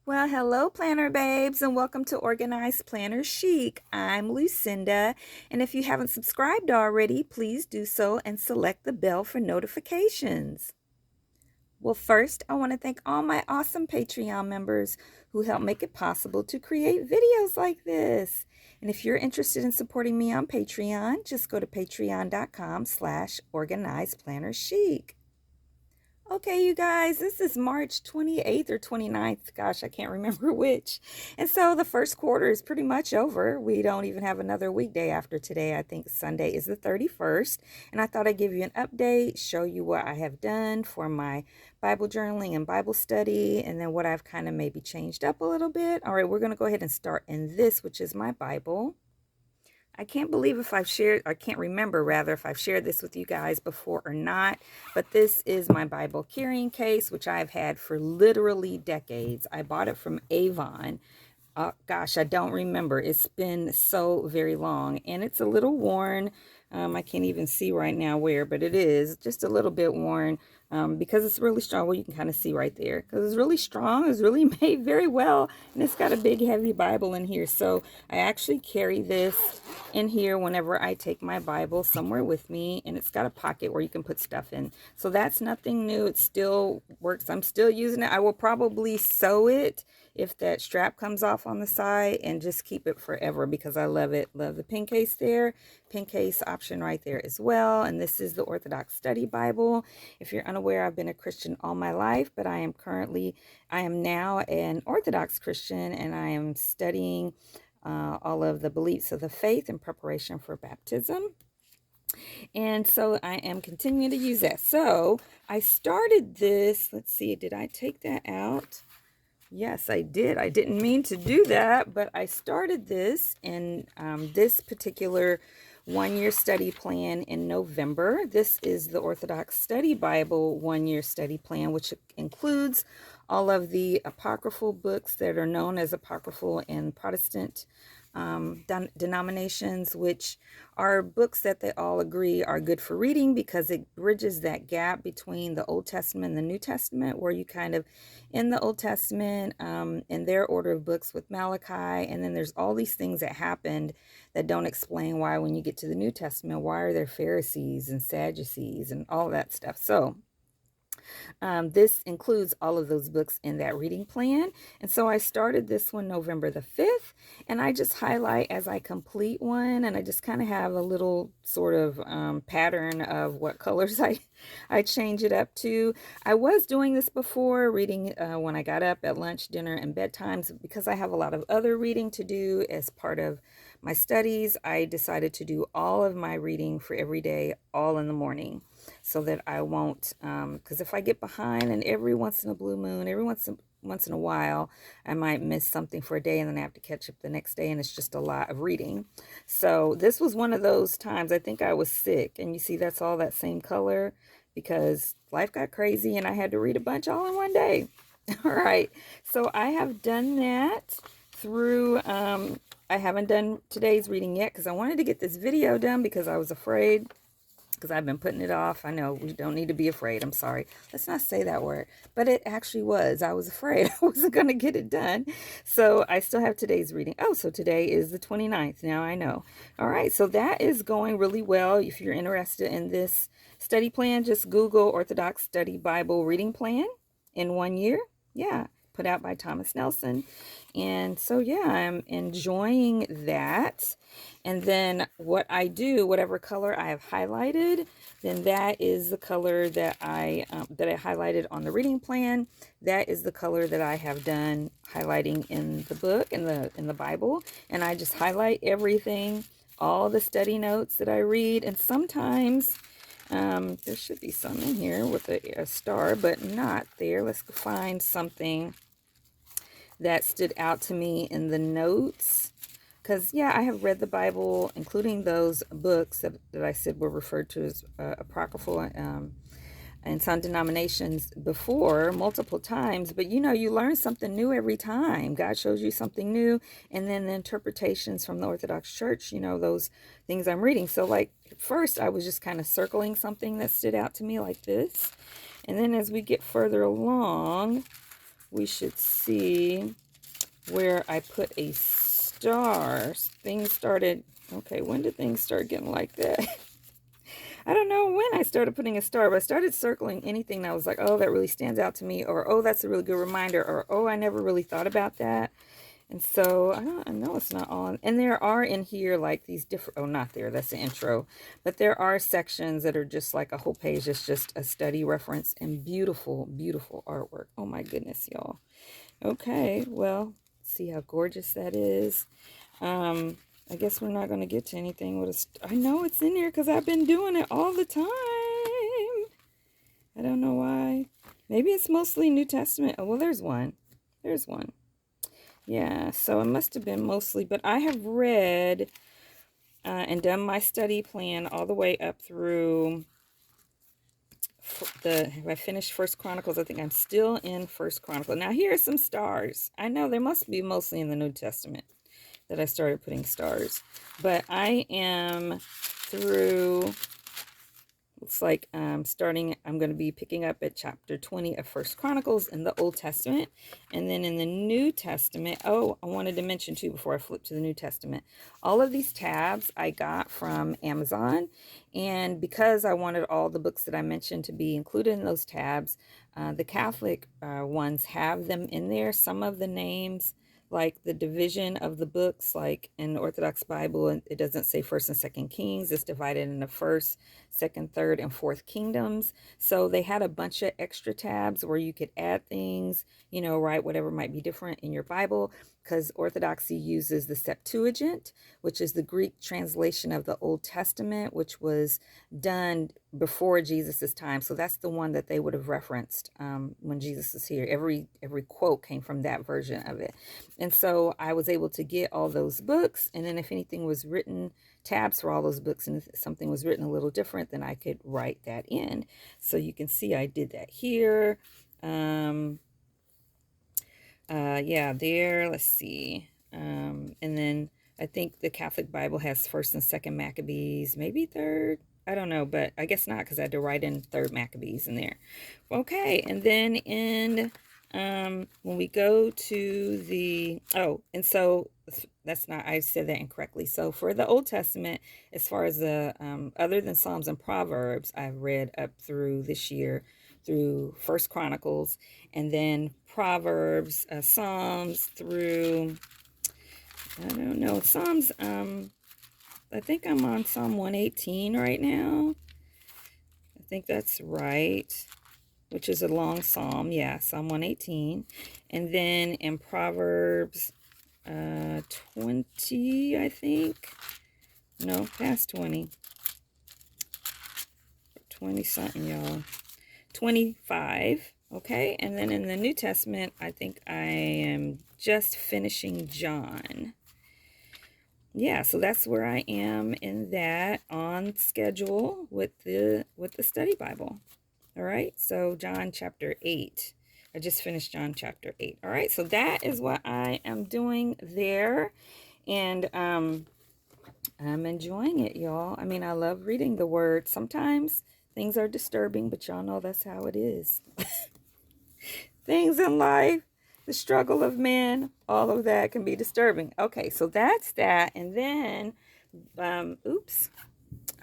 Well, hello, planner babes, and welcome to Organized Planner Chic. I'm Lucinda, and if you haven't subscribed already, please do so and select the bell for notifications. Well, first, I want to thank all my awesome Patreon members who help make it possible to create videos like this. And if you're interested in supporting me on Patreon, just go to patreon.com/organizedplannerchic. Okay, you guys, this is March 28th or 29th. Gosh, I can't remember which. And so the first quarter is pretty much over. We don't even have another weekday after today. I think Sunday is the 31st. And I thought I'd give you an update, show you what I have done for my Bible journaling and Bible study, and then what I've kind of maybe changed up a little bit. All right, we're going to go ahead and start in this, which is my Bible. I can't believe if I've shared, I can't remember rather if I've shared this with you guys before or not, but this is my Bible carrying case, which I've had for literally decades. I bought it from Avon. Gosh, I don't remember. It's been so very long, and it's a little worn. I can't even see right now where, but it is just a little bit worn because it's really strong. Well, you can kind of see right there because it's really strong. It's really made very well, and it's got a big, heavy Bible in here. So I actually carry this in here whenever I take my Bible somewhere with me, and it's got a pocket where you can put stuff in. So that's nothing new. It still works. I'm still using it. I will probably sew it if that strap comes off on the side and just keep it forever because I love it. Love the pen case there. Pen case option right there as well. And this is the Orthodox Study Bible. If you're unaware, I've been a Christian all my life, but I am now an Orthodox Christian, and I am studying all of the beliefs of the faith in preparation for baptism. And so I am continuing to use that. So I started this. Let's see, did I take that out? Yes, I did. I didn't mean to do that, but I started this in this particular one-year study plan in November. This is the Orthodox Study Bible one-year study plan, which includes all of the apocryphal books that are known as apocryphal in Protestant denominations, which are books that they all agree are good for reading because it bridges that gap between the Old Testament and the New Testament, where you kind of in the Old Testament in their order of books with Malachi, and then there's all these things that happened that don't explain why when you get to the New Testament, why are there Pharisees and Sadducees and all that stuff. So this includes all of those books in that reading plan. And so I started this one November the 5th, and I just highlight as I complete one, and I just kind of have a little sort of pattern of what colors I change it up to. I was doing this before, reading when I got up at lunch, dinner, and bedtimes. Because I have a lot of other reading to do as part of my studies, I decided to do all of my reading for every day, all in the morning, so that I won't, because if I get behind, and every once in a blue moon, every once in a while, I might miss something for a day and then I have to catch up the next day, and it's just a lot of reading. So this was one of those times. I think I was sick, and you see that's all that same color because life got crazy and I had to read a bunch all in one day. All right, so I have done that through, I haven't done today's reading yet because I wanted to get this video done because I was afraid, because I've been putting it off. I know we don't need to be afraid. I'm sorry. Let's not say that word. But it actually was. I was afraid I wasn't going to get it done. So I still have today's reading. Oh, so today is the 29th. Now I know. All right. So that is going really well. If you're interested in this study plan, just Google Orthodox Study Bible Reading Plan in 1 year. Yeah. Put out by Thomas Nelson. And so, yeah, I'm enjoying that. And then what I do, whatever color I have highlighted, then that is the color that I highlighted on the reading plan. That is the color that I have done highlighting in the book, in the Bible. And I just highlight everything, all the study notes that I read. And sometimes there should be some in here with a star, but not there. Let's find something that stood out to me in the notes. Because, yeah, I have read the Bible, including those books that I said were referred to as apocryphal in some denominations before, multiple times. But, you know, you learn something new every time. God shows you something new. And then the interpretations from the Orthodox Church, you know, those things I'm reading. So, like, first I was just kind of circling something that stood out to me like this. And then as we get further along, we should see where I put a star. Things started, okay, when did things start getting like that? I don't know when I started putting a star, but I started circling anything that was like, oh, that really stands out to me, or oh, that's a really good reminder, or oh, I never really thought about that. And so I know it's not all, and there are in here like these different, oh, not there, that's the intro, but there are sections that are just like a whole page. It's just a study reference and beautiful, beautiful artwork. Oh my goodness, y'all. Okay, well, see how gorgeous that is. I guess we're not going to get to anything with a, I know it's in here because I've been doing it all the time. I don't know why. Maybe it's mostly New Testament. Oh, well, there's one. There's one. Yeah, so it must have been mostly, but I have read and done my study plan all the way up through I finished First Chronicles. I think I'm still in First Chronicle. Now, here are some stars. I know there must be mostly in the New Testament that I started putting stars, but I am through, looks like I'm going to be picking up at chapter 20 of First Chronicles in the Old Testament. And then in the New Testament, oh, I wanted to mention too before I flip to the New Testament, all of these tabs I got from Amazon. And because I wanted all the books that I mentioned to be included in those tabs, the Catholic ones have them in there. Some of the names, like the division of the books, like in the Orthodox Bible, it doesn't say First and Second Kings. It's divided into First, Second, Third, and Fourth Kingdoms. So they had a bunch of extra tabs where you could add things, you know, write whatever might be different in your Bible, because Orthodoxy uses the Septuagint, which is the Greek translation of the Old Testament, which was done before Jesus's time. So that's the one that they would have referenced when Jesus was here. Every quote came from that version of it. And so I was able to get all those books, and then if anything was written, tabs for all those books, and if something was written a little different, then I could write that in. So you can see I did that here. Yeah, there, let's see. And then I think the Catholic Bible has First and Second Maccabees, maybe Third. I don't know, but I guess not, because I had to write in Third Maccabees in there. Okay, and then in when we go to the, oh, and so that's not, I said that incorrectly. So for the Old Testament, as far as the other than Psalms and Proverbs, I've read up through this year through First Chronicles, and then Proverbs, Psalms through, I don't know, Psalms, I think I'm on Psalm 118 right now. I think that's right, which is a long psalm. Yeah, Psalm 118. And then in Proverbs 20, I think. No, past 20. 20 something, y'all. 25. Okay, and then in the New Testament, I think I am just finishing John. Yeah, so that's where I am in that, on schedule with the study Bible. All right, so John chapter 8. I just finished John chapter 8. All right, so that is what I am doing there, and I'm enjoying it, y'all. I mean, I love reading the Word. Sometimes things are disturbing, but y'all know that's how it is. Things in life, the struggle of man, all of that can be disturbing. Okay, so that's that. And then, oops,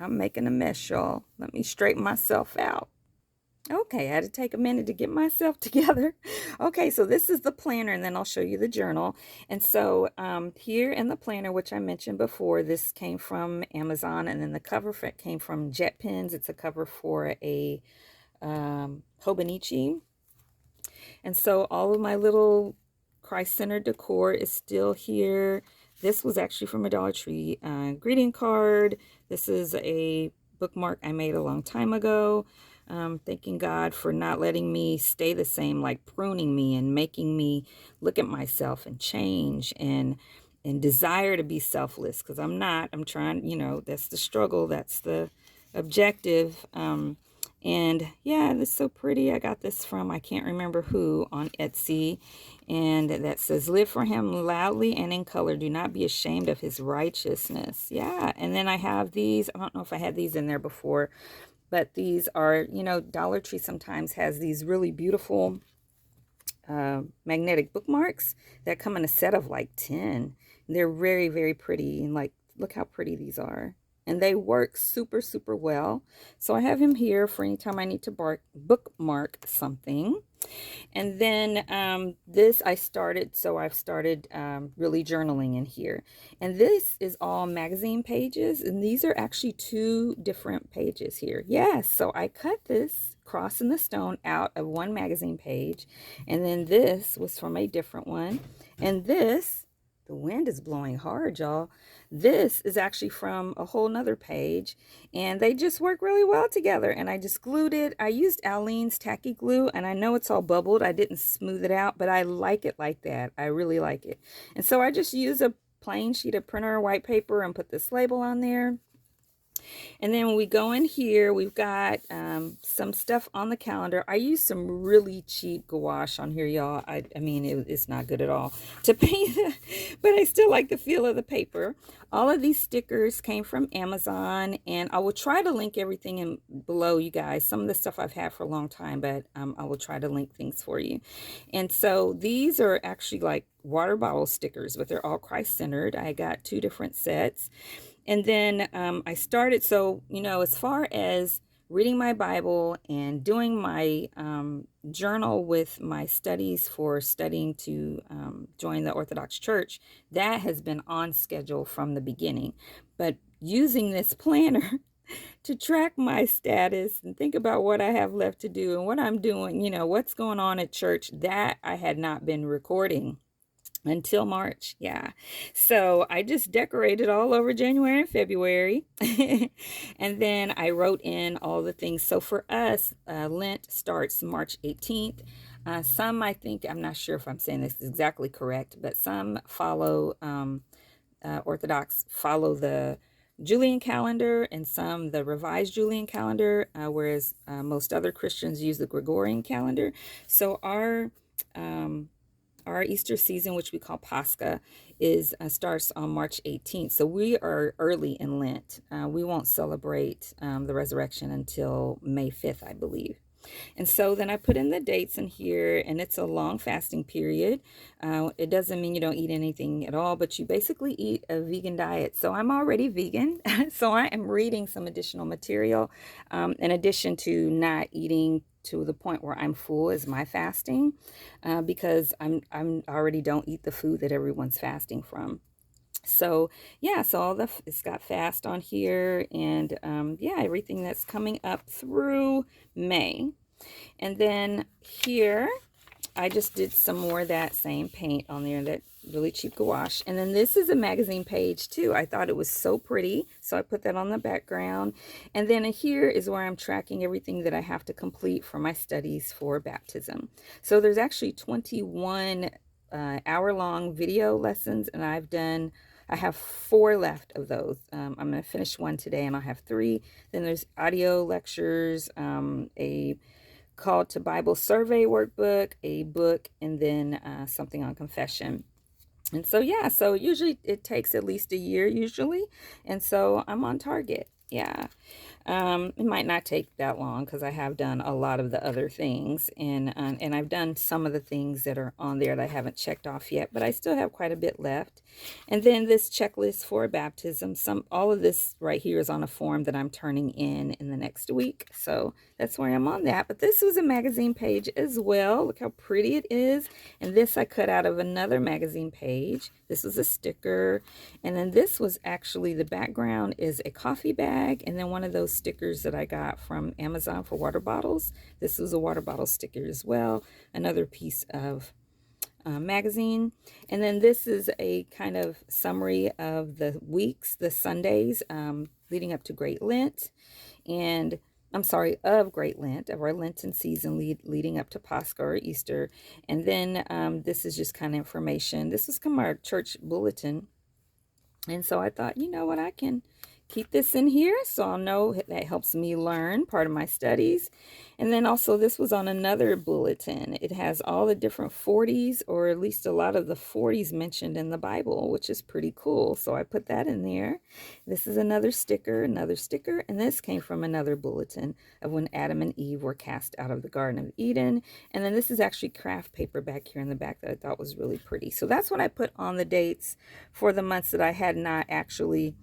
I'm making a mess, y'all. Let me straighten myself out. Okay, I had to take a minute to get myself together. Okay, so this is the planner, and then I'll show you the journal. And so here in the planner, which I mentioned before, this came from Amazon, and then the cover came from Jet Pens. It's a cover for a Hobonichi. And so all of my little Christ-centered decor is still here. This was actually from a Dollar Tree greeting card. This is a bookmark I made a long time ago. Thanking God for not letting me stay the same, like pruning me and making me look at myself and change and desire to be selfless, because I'm not. I'm trying, you know, that's the struggle. That's the objective. And yeah, this is so pretty. I got this from, I can't remember who, on Etsy. And that says, live for him loudly and in color. Do not be ashamed of his righteousness. Yeah. And then I have these. I don't know if I had these in there before, but these are, you know, Dollar Tree sometimes has these really beautiful magnetic bookmarks that come in a set of like 10. They're very, very pretty. And like, look how pretty these are. And they work super, super well. So I have him here for anytime I need to bookmark something. And then this I started, so I've started really journaling in here. And this is all magazine pages, and these are actually two different pages here. Yes, so I cut this cross in the stone out of one magazine page, and then this was from a different one. And this, the wind is blowing hard, y'all. This is actually from a whole nother page, and they just work really well together. And I just glued it. I used Aleene's tacky glue, and I know it's all bubbled. I didn't smooth it out, but I like it like that. I really like it. And so I just use a plain sheet of printer white paper and put this label on there. And then when we go in here, we've got some stuff on the calendar. I use some really cheap gouache on here, y'all. I mean, it's not good at all to paint, but I still like the feel of the paper. All of these stickers came from Amazon, and I will try to link everything in below, you guys. Some of the stuff I've had for a long time, but I will try to link things for you. And so these are actually like water bottle stickers, but they're all Christ-centered. I got 2 different sets. And then I started, so, you know, as far as reading my Bible and doing my journal with my studies for studying to join the Orthodox Church, that has been on schedule from the beginning. But using this planner to track my status and think about what I have left to do and what I'm doing, you know, what's going on at church, that I had not been recording until March. Yeah. So I just decorated all over January and February. And then I wrote in all the things. So for us, Lent starts March 18th. Some, I think, I'm not sure if I'm saying this exactly correct, but some follow, Orthodox follow the Julian calendar, and some the revised Julian calendar, whereas most other Christians use the Gregorian calendar. So our Easter season, which we call Pascha, is starts on March 18th. So we are early in Lent. We won't celebrate the resurrection until May 5th, I believe. And so then I put in the dates in here, and it's a long fasting period. It doesn't mean you don't eat anything at all, but you basically eat a vegan diet. So I'm already vegan. So I am reading some additional material in addition to not eating to the point where I'm full is my fasting, because I'm already don't eat the food that everyone's fasting from. So yeah, so it's got fast on here, and yeah, everything that's coming up through May. And then here I just did some more of that same paint on there, that really cheap gouache. And then this is a magazine page too. I thought it was so pretty, so I put that on the background. And then here is where I'm tracking everything that I have to complete for my studies for baptism. So there's actually 21 hour-long video lessons, and I have 4 left of those. I'm going to finish 1 today, and I'll have 3. Then there's audio lectures, a call to Bible survey workbook, a book, and then something on confession. And so, yeah, so usually it takes at least a year usually. And so I'm on target. Yeah. It might not take that long because I have done a lot of the other things, and I've done some of the things that are on there that I haven't checked off yet, but I still have quite a bit left. And then this checklist for baptism, all of this right here is on a form that I'm turning in the next week. So that's where I'm on that. But this was a magazine page as well. Look how pretty it is. And this I cut out of another magazine page. This was a sticker. And then this was actually, the background is a coffee bag, and then one of those stickers that I got from Amazon for water bottles. This was a water bottle sticker as well. Another piece of magazine. And then this is a kind of summary of the weeks, the Sundays leading up to Great Lent, and I'm sorry, of Great Lent, of our Lenten season leading up to Pascha or Easter. And then this is just kind of information. This is from our church bulletin. And so I thought, you know what, I can keep this in here so I'll know that helps me learn part of my studies. And then also this was on another bulletin. It has all the different 40s, or at least a lot of the 40s mentioned in the Bible, which is pretty cool. So I put that in there. This is another sticker, and this came from another bulletin of when Adam and Eve were cast out of the Garden of Eden. And then this is actually craft paper back here in the back that I thought was really pretty. So that's what I put on the dates for the months that I had not actually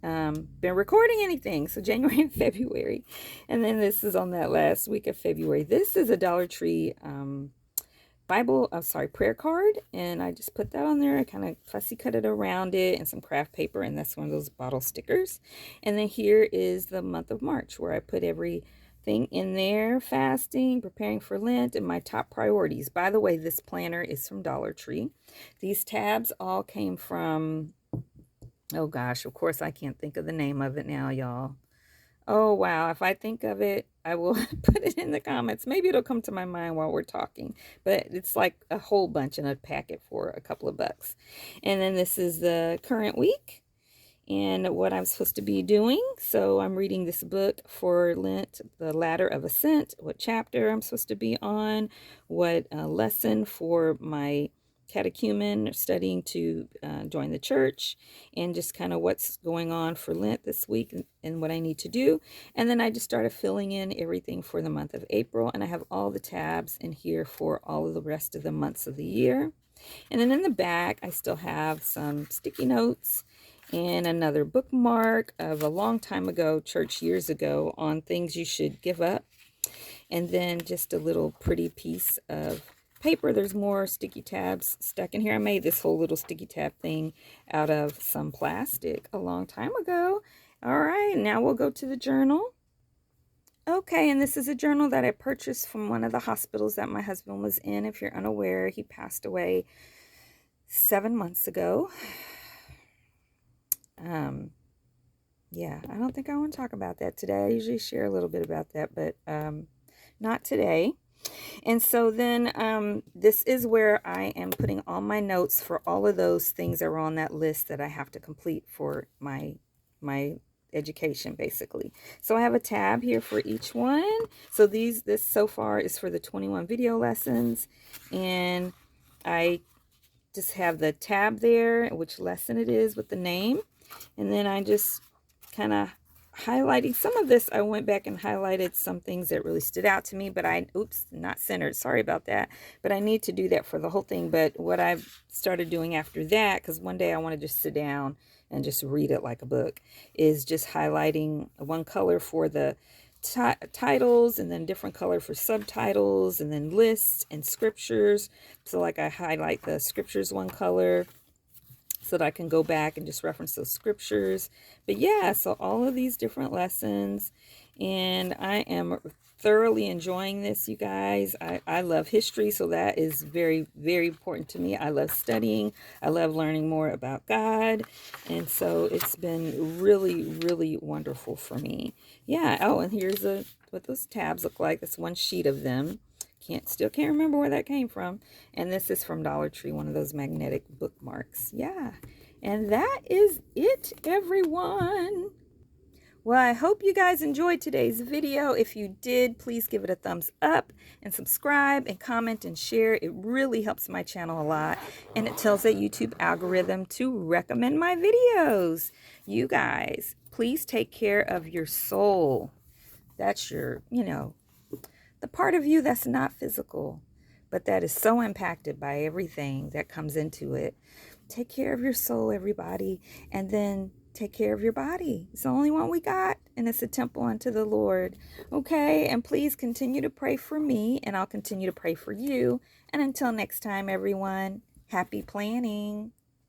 been recording anything. So January and February. And then this is on that last week of February. This is a Dollar Tree prayer card, and I just put that on there. I kind of fussy cut it around it and some craft paper, and that's one of those bottle stickers. And then here is the month of March, where I put everything in there: fasting, preparing for Lent, and my top priorities. By the way, this planner is from Dollar Tree. These tabs all came from, oh gosh, of course I can't think of the name of it now, y'all. Oh wow, if I think of it, I will put it in the comments. Maybe it'll come to my mind while we're talking. But it's like a whole bunch in a packet for a couple of bucks. And then this is the current week and what I'm supposed to be doing. So I'm reading this book for Lent, The Ladder of Ascent, what chapter I'm supposed to be on, what lesson for my catechumen studying to join the church, and just kind of what's going on for Lent this week and what I need to do. And then I just started filling in everything for the month of April, and I have all the tabs in here for all of the rest of the months of the year. And then in the back, I still have some sticky notes and another bookmark of a long time ago, church years ago, on things you should give up. And then just a little pretty piece of paper. There's more sticky tabs stuck in here. I made this whole little sticky tab thing out of some plastic a long time ago. All right, now we'll go to the journal. Okay, and this is a journal that I purchased from one of the hospitals that my husband was in. If you're unaware, he passed away 7 months ago. Yeah, I don't think I want to talk about that today. I usually share a little bit about that, but not today. And so then this is where I am putting all my notes for all of those things that are on that list that I have to complete for my education, basically. So I have a tab here for each one. So this so far is for the 21 video lessons, and I just have the tab there, which lesson it is with the name. And then I just kind of highlighting some of this. I went back and highlighted some things that really stood out to me, but oops, not centered. Sorry about that. But I need to do that for the whole thing. But what I've started doing after that, because one day I want to just sit down and just read it like a book, is just highlighting one color for the titles, and then different color for subtitles, and then lists and scriptures. So like I highlight the scriptures one color, so that I can go back and just reference those scriptures. But yeah, so all of these different lessons, and I am thoroughly enjoying this, you guys. I love history, so that is very, very important to me. I love studying. I love learning more about God, and so it's been really, really wonderful for me. Yeah, oh, and here's what those tabs look like. That's one sheet of them. Still can't remember where that came from. And this is from Dollar Tree, one of those magnetic bookmarks. Yeah. And that is it, everyone. Well, I hope you guys enjoyed today's video. If you did, please give it a thumbs up and subscribe and comment and share. It really helps my channel a lot, and it tells that YouTube algorithm to recommend my videos. You guys, please take care of your soul. That's your, the part of you that's not physical, but that is so impacted by everything that comes into it. Take care of your soul, everybody, and then take care of your body. It's the only one we got, and it's a temple unto the Lord. Okay, and please continue to pray for me, and I'll continue to pray for you. And until next time, everyone, happy planning.